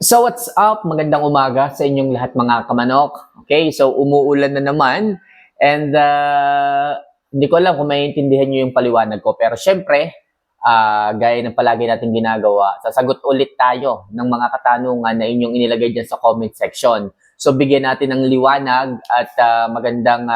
So what's up? Magandang umaga sa inyong lahat mga kamanok. Okay, so umuulan na naman and hindi ko alam kung maiintindihan nyo yung paliwanag ko. Pero syempre, gaya ng palagi natin ginagawa, sasagot ulit tayo ng mga katanungan na inyong inilagay dyan sa comment section. So bigyan natin ng liwanag at magandang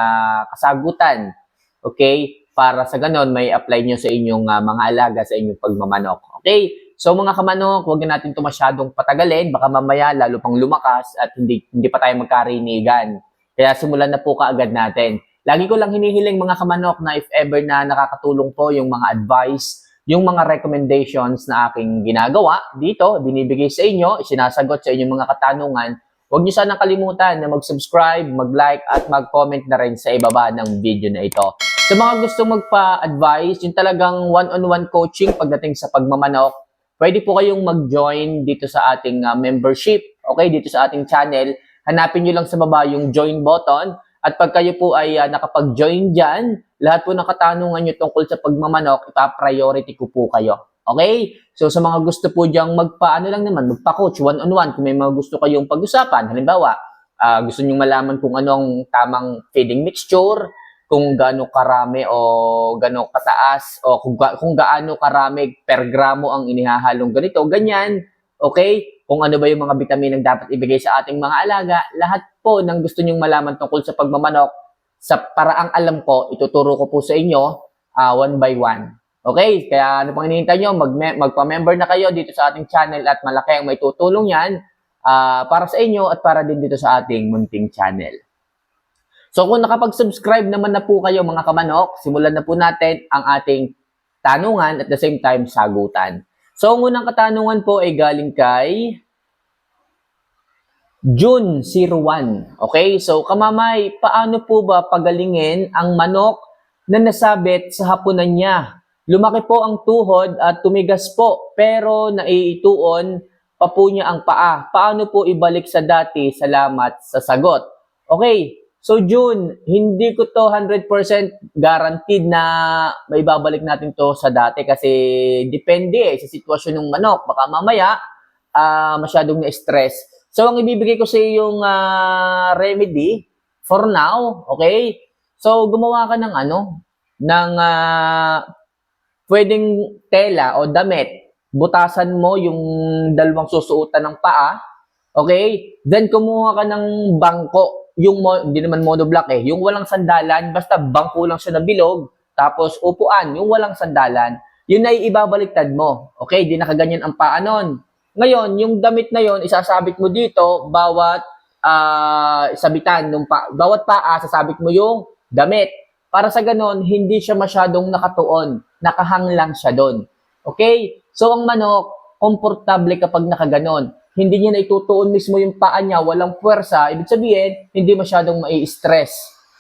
kasagutan. Okay? Para sa ganon, may apply nyo sa inyong mga alaga sa inyong pagmamanok. Okay? So mga kamanok, huwag na natin ito masyadong patagalin. Baka mamaya lalo pang lumakas at hindi pa tayo magkarinigan. Kaya simulan na po kaagad natin. Lagi ko lang hinihiling mga kamanok na if ever na nakakatulong po yung mga advice, yung mga recommendations na aking ginagawa dito, binibigay sa inyo, sinasagot sa inyong mga katanungan, huwag niyo sanang kalimutan na mag-subscribe, mag-like at mag-comment na rin sa ibaba ng video na ito. Sa mga gustong magpa-advise, yung talagang one-on-one coaching pagdating sa pagmamanok, pwede po kayong mag-join dito sa ating membership, okay, dito sa ating channel. Hanapin nyo lang sa baba yung join button at pag kayo po ay nakapag-join dyan, lahat po ng katanungan nyo tungkol sa pagmamanok, ipa-priority ko po kayo. Okay? So sa mga gusto po dyang magpa-coach one-on-one, kung may mga gusto kayong pag-usapan, halimbawa, gusto nyo malaman kung ano ang tamang feeding mixture, kung gaano karami o gaano kataas o kung gaano karami per gramo ang inihahalong ganito, ganyan, okay? Kung ano ba yung mga bitaminang dapat ibigay sa ating mga alaga, lahat po ng gusto nyong malaman tungkol sa pagmamanok, sa paraang alam ko, ituturo ko po sa inyo one by one. Okay? Kaya ano pang hinihintay nyo, magpa-member na kayo dito sa ating channel at malaki ang may tutulong yan para sa inyo at para din dito sa ating munting channel. So kung nakapag-subscribe naman na po kayo mga kamanok, simulan na po natin ang ating tanungan at the same time sagutan. So ang unang katanungan po ay galing kay June 01. Okay, so kamamay, paano po ba pagalingin ang manok na nasabit sa hapunan niya? Lumaki po ang tuhod at tumigas po pero naiituon pa po niya ang paa. Paano po ibalik sa dati? Salamat sa sagot. Okay. So June, hindi ko to 100% guaranteed na may babalik natin to sa dati kasi depende sa sitwasyon ng manok. Baka mamaya masyadong na-stress. So ang ibibigay ko sa yung remedy for now, okay? So gumawa ka ng pwedeng tela o damit. Butasan mo yung dalawang susuotan ng paa, okay? Then kumuha ka ng bangko. Hindi naman monoblock yung walang sandalan, basta bangko lang siya na bilog, tapos upuan, yung walang sandalan, yun ay ibabaliktad mo. Okay, di nakaganyan ang paa nun. Ngayon, yung damit na yon isasabit mo dito, bawat sabitan, bawat paa, sasabit mo yung damit. Para sa ganon, hindi siya masyadong nakatuon, nakahang lang siya doon. Okay, so ang manok, komportable kapag nakaganon. Hindi niya na itutuon mismo yung paa niya, walang puwersa, ibig sabihin, hindi masyadong mai-stress.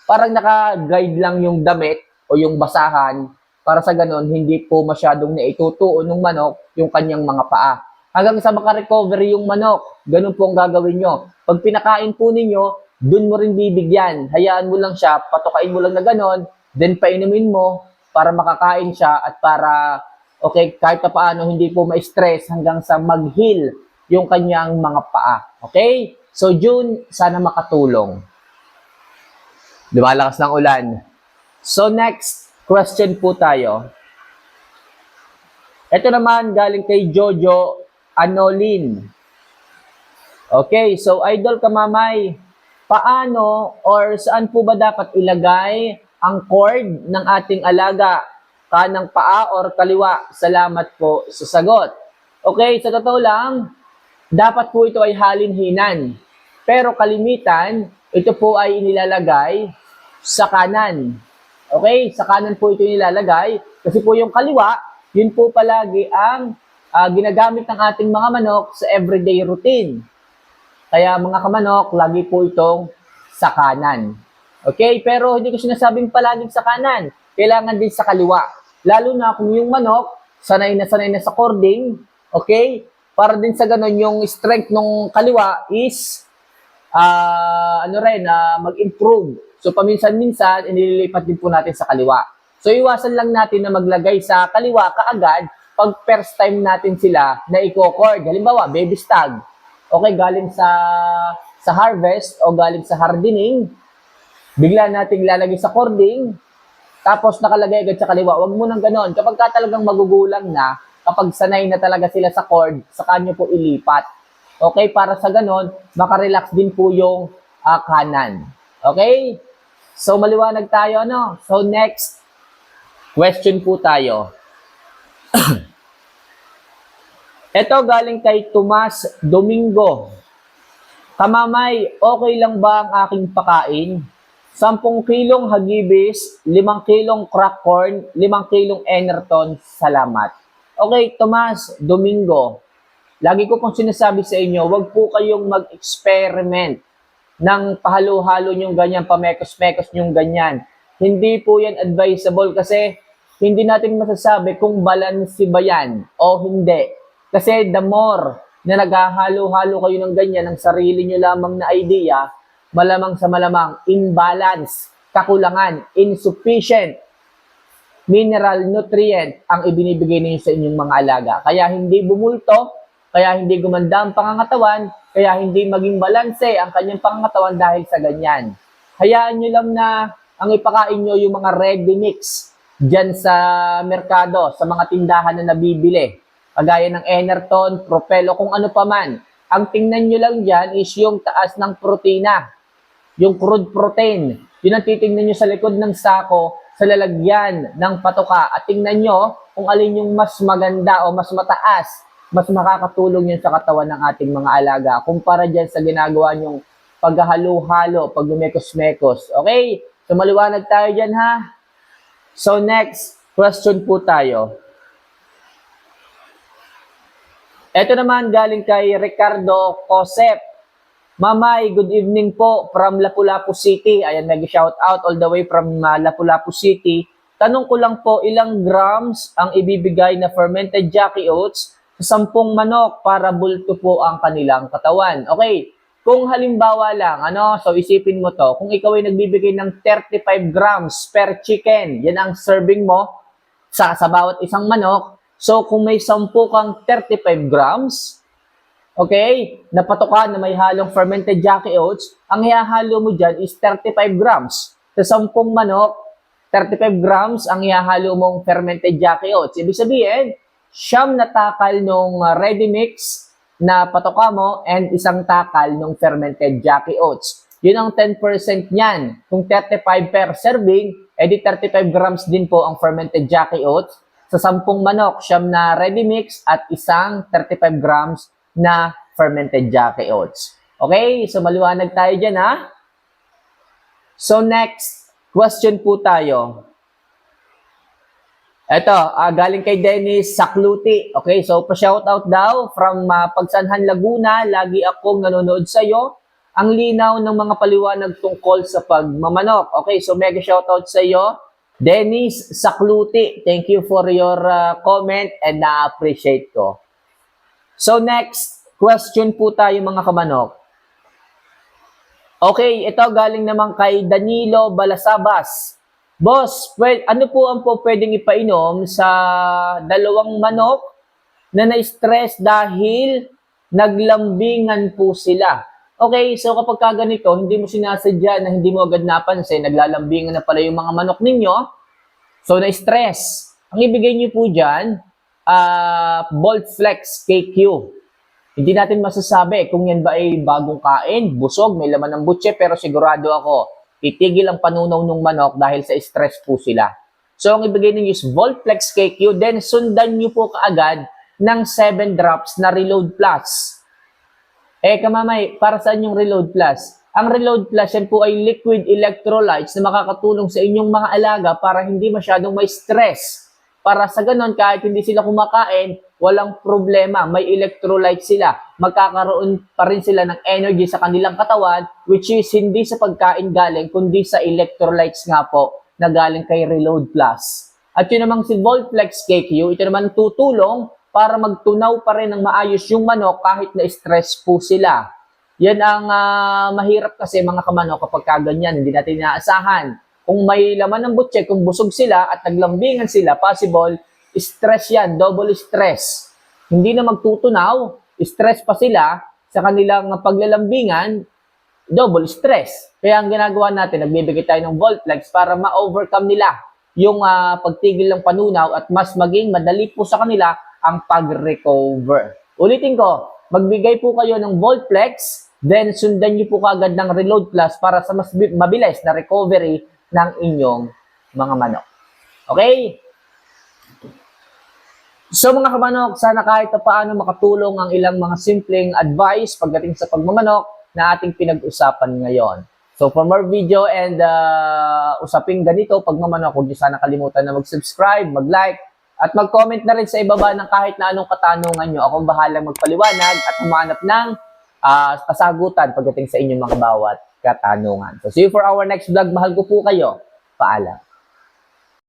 Parang naka-guide lang yung damit o yung basahan, para sa ganon, hindi po masyadong naitutuon ng manok yung kanyang mga paa. Hanggang sa makarecovery yung manok, ganun po ang gagawin nyo. Pag pinakain po ninyo, dun mo rin bibigyan. Hayaan mo lang siya, patukain mo lang na ganon, then painumin mo para makakain siya at para, okay, kahit pa paano, hindi po ma-stress hanggang sa mag-heal yung kanyang mga paa. Okay? So, June, sana makatulong. Lumalakas ng ulan. So, next question po tayo. Ito naman, galing kay Jojo Anolin. Okay, so idol kamamay, paano or saan po ba dapat ilagay ang cord ng ating alaga? Kanang paa or kaliwa? Salamat po sa sagot. Okay, sa totoo lang, dapat po ito ay halinhinan. Pero kalimitan, ito po ay inilalagay sa kanan. Okay? Sa kanan po ito inilalagay. Kasi po yung kaliwa, yun po palagi ang ginagamit ng ating mga manok sa everyday routine. Kaya mga kamanok, lagi po itong sa kanan. Okay? Pero hindi ko sinasabing palaging sa kanan. Kailangan din sa kaliwa. Lalo na kung yung manok, sanay na sa cording, okay? Para din sa ganun, yung strength ng kaliwa is mag-improve. So, paminsan-minsan, inililipat din po natin sa kaliwa. So, iwasan lang natin na maglagay sa kaliwa kaagad pag first time natin sila na i-cord. Halimbawa, baby stag. okay, galing sa harvest o galing sa hardening, bigla nating lalagay sa cording, tapos nakalagay agad sa kaliwa. Huwag mo nang ganon. Kapag ka talagang magugulang na, kapag sanay na talaga sila sa cord, sa kanyo po ilipat. Okay, para sa ganon, makarelax din po yung kanan. Okay? So, maliwanag tayo, no? So, next question po tayo. Ito galing kay Tomas Domingo. Kamamay, okay lang ba ang aking pakain? 10 kilong hagibis, 5 kilong crack corn, 5 kilong enerton, salamat. Okay, Tomas Domingo. Lagi ko pong sinasabi sa inyo, wag po kayong mag-experiment ng pahalo-halo nyong ganyan, pamekos-mekos nyong ganyan. Hindi po yan advisable kasi hindi natin masasabi kung balance ba yan o hindi. Kasi the more na naghahalo-halo kayo ng ganyan, ng sarili nyo lamang na idea, malamang sa malamang, imbalance, kakulangan, insufficient, mineral, nutrient ang ibinibigay ninyo sa inyong mga alaga. Kaya hindi bumulto, kaya hindi gumanda ang pangangatawan, kaya hindi maging balanse ang kanyang pangangatawan dahil sa ganyan. Hayaan nyo lang na ang ipakain nyo yung mga ready mix dyan sa merkado, sa mga tindahan na nabibili. Kagaya ng Enerton, Propel, o kung ano pa man. Ang tingnan nyo lang dyan is yung taas ng protina, yung crude protein. Yun ang titingnan nyo sa likod ng sako, sa lalagyan ng patoka. At tingnan nyo kung alin yung mas maganda o mas mataas, mas makakatulong yun sa katawan ng ating mga alaga. Kumpara dyan sa ginagawa nyong paghahalo-halo, pagmekos-mekos. Okay? So maliwanag tayo dyan ha? So next question po tayo. Ito naman galing kay Ricardo Cosep. Mamay, good evening po from Lapu-Lapu City. Ayan, nag-shout out all the way from Lapu-Lapu City. Tanong ko lang po, ilang grams ang ibibigay na fermented Jackie Oats sa 10 manok para bulto po ang kanilang katawan? Okay, kung halimbawa lang, so isipin mo to, kung ikaw ay nagbibigay ng 35 grams per chicken, yan ang serving mo sa bawat isang manok. So, kung may 10 kang 35 grams, okay, na patoka na may halong fermented Jackie Oats, ang ihahalo mo dyan is 35 grams. Sa 10 manok, 35 grams ang ihahalo mong fermented Jackie Oats. Ibig sabihin, 9 na takal nung ready mix na patoka mo and 1 takal nung fermented Jackie Oats. Yun ang 10% niyan. Kung 35 per serving, edi 35 grams din po ang fermented Jackie Oats. Sa 10 manok, 9 na ready mix at 1 35 grams na fermented Jackie Oats. Okay? So, maliwanag tayo dyan, ha? So, next question po tayo. Ito, galing kay Dennis Sakluti. Okay? So, pa-shoutout daw from Pagsanhan, Laguna. Lagi akong nanonood sa'yo. Ang linaw ng mga paliwanag tungkol sa pagmamanok. Okay? So, mega shoutout sa'yo. Dennis Sakluti, thank you for your comment and na-appreciate ko. So next question po tayo mga kamanok. Okay, ito galing naman kay Danilo Balasabas. Boss, ano po ang pwedeng ipainom sa 2 manok na na-stress dahil naglambingan po sila? Okay, so kapag ganito, hindi mo sinasadya na hindi mo agad napansin, naglalambingan na pala yung mga manok ninyo, so na-stress. Ang ibigay niyo po dyan, Bolt Flex KQ. Hindi natin masasabi kung yan ba ay bagong kain, busog, may laman ng butse, pero sigurado ako, titigil ang panunaw ng manok dahil sa stress po sila. So ang ibigay niyo is Bolt Flex KQ, then sundan niyo po kaagad ng 7 drops na Reload Plus. Kamamay, para saan yung Reload Plus? Ang Reload Plus, yan po ay liquid electrolytes na makakatulong sa inyong mga alaga para hindi masyadong may stress. Para sa ganon, kahit hindi sila kumakain, walang problema. May electrolytes sila. Magkakaroon pa rin sila ng energy sa kanilang katawan, which is hindi sa pagkain galing, kundi sa electrolytes nga po na galing kay Reload Plus. At yun namang si Voltflex KQ, ito naman tutulong para magtunaw pa rin ng maayos yung manok kahit na stress po sila. Yan ang mahirap kasi mga kamanok kapag kaganyan, hindi natin inaasahan. Kung may laman ng butse, kung busog sila at naglambingan sila, possible, stress yan, double stress. Hindi na magtutunaw, stress pa sila sa kanilang paglalambingan, double stress. Kaya ang ginagawa natin, nagbibigay tayo ng Voltlex para ma-overcome nila yung pagtigil ng panunaw at mas maging madali po sa kanila ang pag-recover. Ulitin ko, magbigay po kayo ng Voltlex, then sundan niyo po kagad ng Reload Plus para sa mas mabilis na recovery ng inyong mga manok. Okay? So mga kamanok, sana kahit paano makatulong ang ilang mga simpleng advice pagdating sa pagmamanok na ating pinag-usapan ngayon. So for more video and usaping ganito, pagmamanok, huwag niyo sana kalimutan na mag-subscribe, mag-like, at mag-comment na rin sa ibaba ng kahit na anong katanungan nyo. Akong bahalang magpaliwanag at humanap ng kasagutan pagdating sa inyong mga bawat katanungan. So see you for our next vlog. Mahal ko po kayo. Paalam.